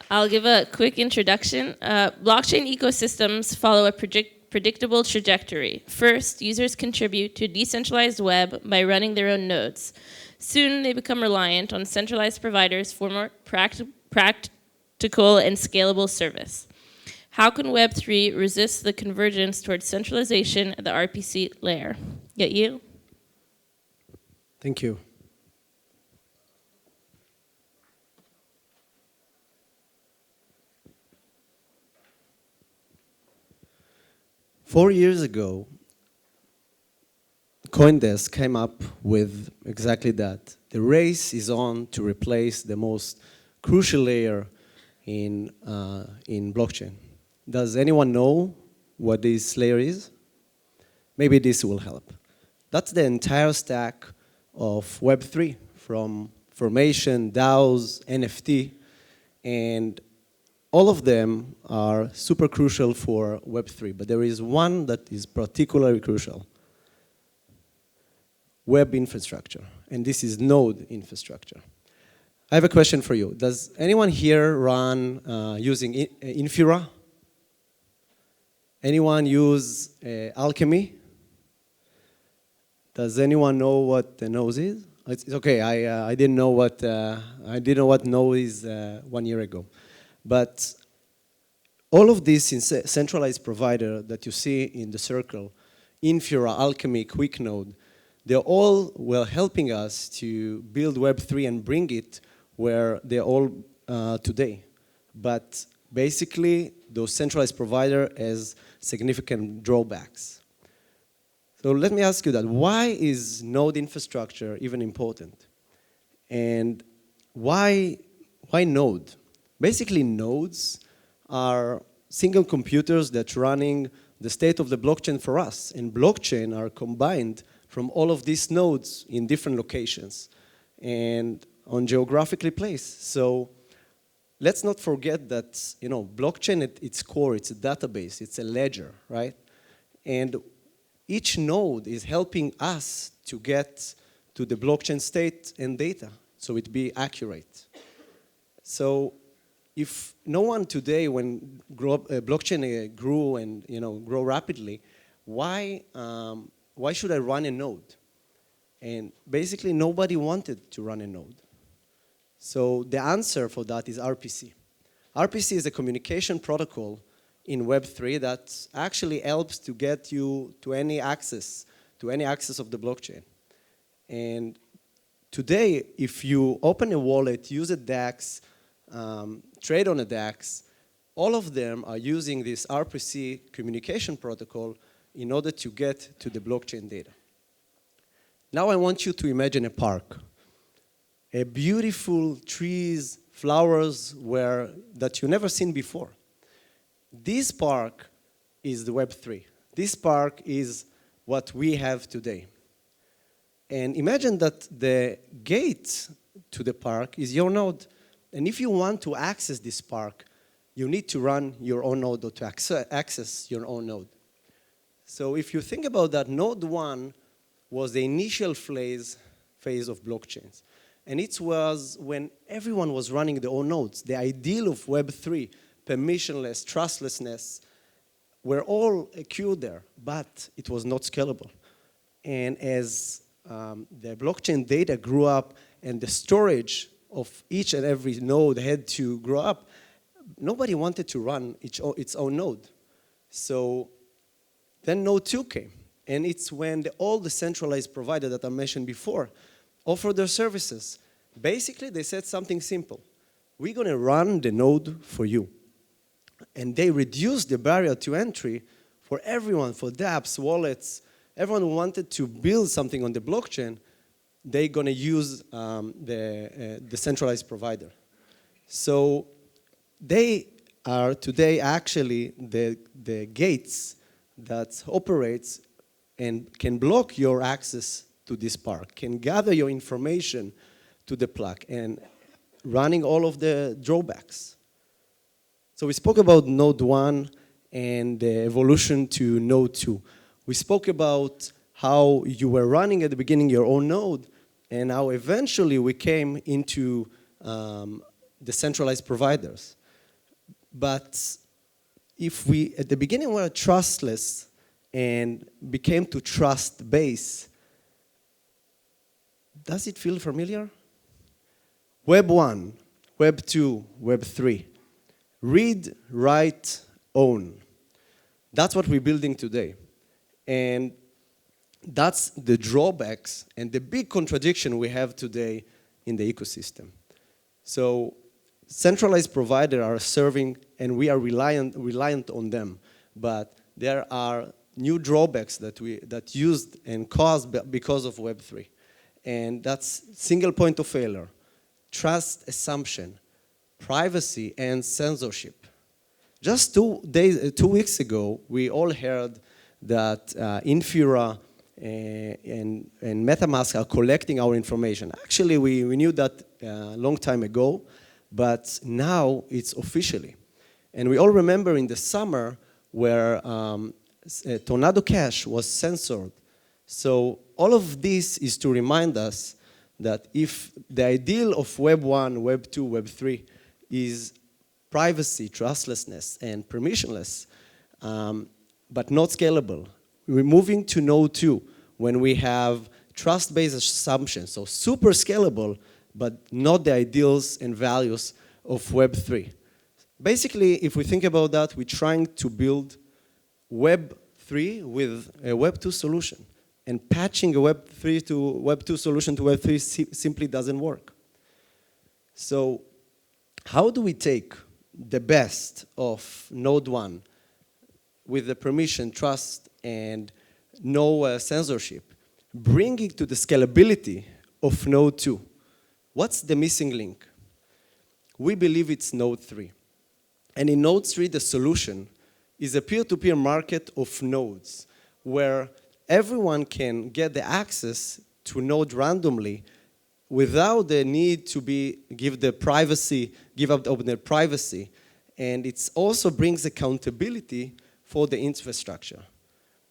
I'll give a quick introduction. Blockchain ecosystems follow a predictable trajectory. First, users contribute to a decentralized web by running their own nodes. Soon, they become reliant on centralized providers for more practical and scalable service. How can Web3 resist the convergence towards centralization at the RPC layer? Yair? Thank you. Four years ago, CoinDesk came up with exactly that. The race is on to replace the most crucial layer in blockchain. Does anyone know what this layer is? Maybe this will help. That's the entire stack of Web3, from formation, DAOs, NFT, and all of them are super crucial for Web3, but there is one that is particularly crucial. Web infrastructure, and this is node infrastructure. I have a question for you. Does anyone here run using Infura? Anyone use Alchemy? Does anyone know what the node is? It's okay. I didn't know what node is 1 year ago. But all of these centralized provider that you see in the circle, Infura, Alchemy, QuickNode, they're all helping us to build Web3 and bring it where they're all today. But basically, those centralized provider has significant drawbacks. So let me ask you that. Why is node infrastructure even important? And why node? Basically, nodes are single computers that running the state of the blockchain for us. And blockchain are combined from all of these nodes in different locations and on geographically placed. So let's not forget that, blockchain at its core, it's a database, it's a ledger, right? And each node is helping us to get to the blockchain state and data, so it be accurate. So if no one today, when blockchain grew and grow rapidly, why should I run a node? And basically, nobody wanted to run a node. So the answer for that is RPC. RPC is a communication protocol in Web3 that actually helps to get you to any access of the blockchain. And today, if you open a wallet, use a DEX, trade on a DEX, all of them are using this RPC communication protocol in order to get to the blockchain data. Now I want you to imagine a park. A beautiful trees, flowers that you've never seen before. This park is the Web3. This park is what we have today. And imagine that the gate to the park is your node. And if you want to access this park, you need to run your own node or to access your own node. So if you think about that, node 1 was the initial phase of blockchains. And it was when everyone was running their own nodes. The ideal of Web3, permissionless, trustlessness, were all occurred there, but it was not scalable. And as the blockchain data grew up and the storage of each and every node had to grow up, nobody wanted to run its own node. So then node 2 came. And it's when all the centralized providers that I mentioned before offered their services. Basically, they said something simple. We're going to run the node for you. And they reduced the barrier to entry for everyone, for dApps, wallets, everyone who wanted to build something on the blockchain, they're going to use the centralized provider. So they are today actually the gates that operates and can block your access to this park, can gather your information to the plaque, and running all of the drawbacks. So we spoke about node 1 and the evolution to node 2. We spoke about how you were running at the beginning your own node, and how eventually we came into the centralized providers. But if we, at the beginning, were trustless and became to trust-based, does it feel familiar? Web 1, Web 2, Web 3. Read, write, own. That's what we're building today. And that's the drawbacks and the big contradiction we have today in the ecosystem. So centralized providers are serving, and we are reliant on them. But there are new drawbacks that used and caused because of Web3. And that's single point of failure, trust assumption, privacy, and censorship. Just 2 weeks ago, we all heard that Infura and MetaMask are collecting our information. Actually, we knew that a long time ago, but now it's officially. And we all remember in the summer where Tornado Cash was censored. So all of this is to remind us that if the ideal of Web 1, Web 2, Web 3 is privacy, trustlessness, and permissionless, but not scalable, we're moving to Node 2 when we have trust-based assumptions, so super scalable, but not the ideals and values of Web 3. Basically, if we think about that, we're trying to build Web 3 with a Web 2 solution. And patching a Web 3 to Web 2 solution to Web 3 simply doesn't work. So how do we take the best of Node 1 with the permission, trust, and no censorship, bring it to the scalability of Node 2? What's the missing link? We believe it's Node 3. And in Node 3, the solution is a peer-to-peer market of nodes where everyone can get the access to node randomly without the need to give up their privacy. And it also brings accountability for the infrastructure.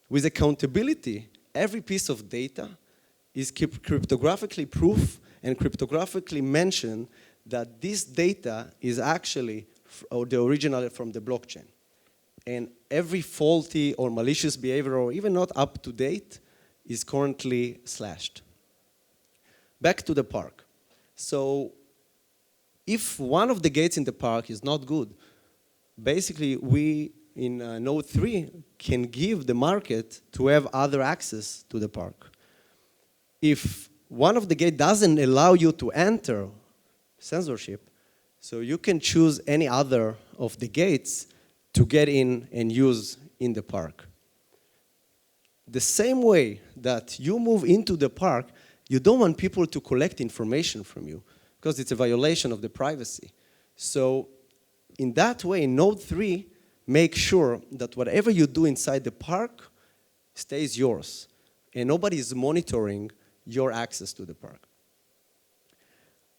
With accountability, every piece of data is cryptographically proof and cryptographically mentioned that this data is actually the original from the blockchain. And every faulty or malicious behavior, or even not up to date, is currently slashed. Back to the park. So if one of the gates in the park is not good, basically we in Node 3 can give the market to have other access to the park. If one of the gates doesn't allow you to enter, censorship, so you can choose any other of the gates to get in and use in the park. The same way that you move into the park, you don't want people to collect information from you because it's a violation of the privacy. So in that way, Node 3 makes sure that whatever you do inside the park stays yours and nobody is monitoring your access to the park.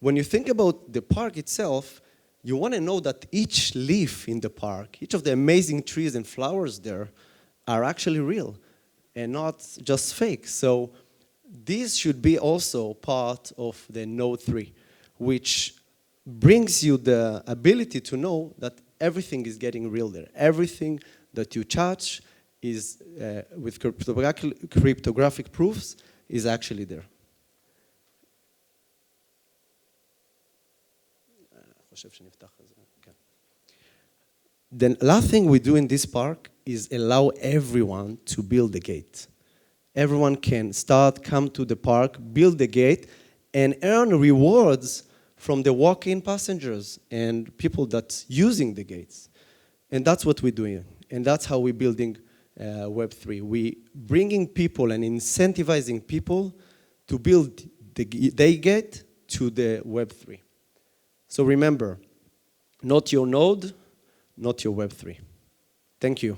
When you think about the park itself, you want to know that each leaf in the park, each of the amazing trees and flowers there are actually real and not just fake. So this should be also part of the Node 3, which brings you the ability to know that everything is getting real there. Everything that you touch is with cryptographic proofs is actually there. The last thing we do in this park is allow everyone to build a gate. Everyone can come to the park, build the gate, and earn rewards from the walk-in passengers and people that's using the gates. And that's what we're doing. And that's how we're building Web3. We're bringing people and incentivizing people to build the gate to the Web3. So remember, not your node, not your Web3. Thank you.